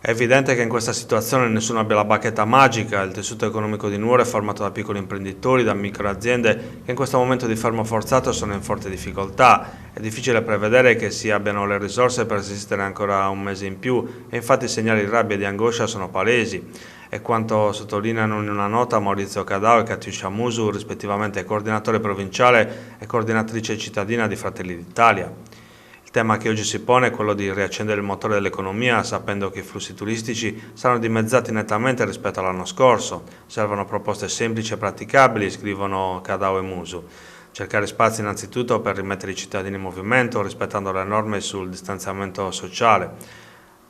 È evidente che in questa situazione nessuno abbia la bacchetta magica, il tessuto economico di Nuoro è formato da piccoli imprenditori, da microaziende che in questo momento di fermo forzato sono in forte difficoltà. È difficile prevedere che si abbiano le risorse per resistere ancora un mese in più e infatti i segnali di rabbia e di angoscia sono palesi. È quanto sottolineano in una nota Maurizio Cadao e Katiuscia Musu, rispettivamente coordinatore provinciale e coordinatrice cittadina di Fratelli d'Italia. Il tema che oggi si pone è quello di riaccendere il motore dell'economia, sapendo che i flussi turistici saranno dimezzati nettamente rispetto all'anno scorso. Servono proposte semplici e praticabili, scrivono Cadao e Musu. Cercare spazi innanzitutto per rimettere i cittadini in movimento, rispettando le norme sul distanziamento sociale.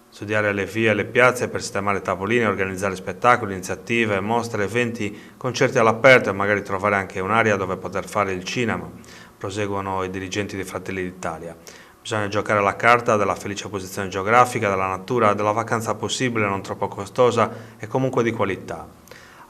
Studiare le vie e le piazze per sistemare tavolini, organizzare spettacoli, iniziative, mostre, eventi, concerti all'aperto e magari trovare anche un'area dove poter fare il cinema, proseguono i dirigenti di Fratelli d'Italia. Bisogna giocare la carta della felice posizione geografica, della natura, della vacanza possibile, non troppo costosa e comunque di qualità.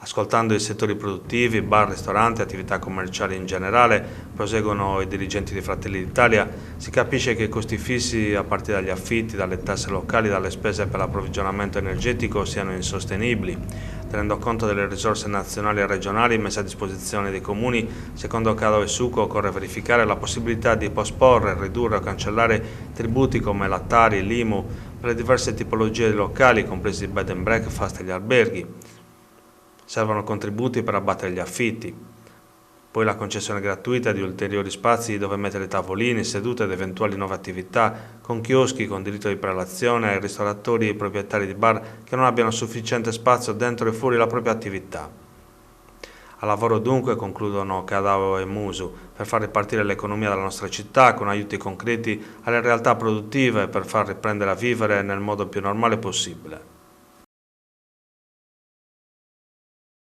Ascoltando i settori produttivi, bar, ristoranti, attività commerciali in generale, proseguono i dirigenti di Fratelli d'Italia, si capisce che i costi fissi a partire dagli affitti, dalle tasse locali, dalle spese per l'approvvigionamento energetico siano insostenibili. Tenendo conto delle risorse nazionali e regionali messe a disposizione dei comuni, secondo Cadao e Succo occorre verificare la possibilità di posporre, ridurre o cancellare tributi come la Tari, l'IMU per le diverse tipologie di locali, compresi il bed and breakfast e gli alberghi. Servono contributi per abbattere gli affitti. Poi la concessione gratuita di ulteriori spazi dove mettere tavolini, sedute ed eventuali nuove attività, con chioschi con diritto di prelazione ai ristoratori e proprietari di bar che non abbiano sufficiente spazio dentro e fuori la propria attività. Al lavoro dunque, concludono Cadao e Musu, per far ripartire l'economia della nostra città con aiuti concreti alle realtà produttive per far riprendere a vivere nel modo più normale possibile.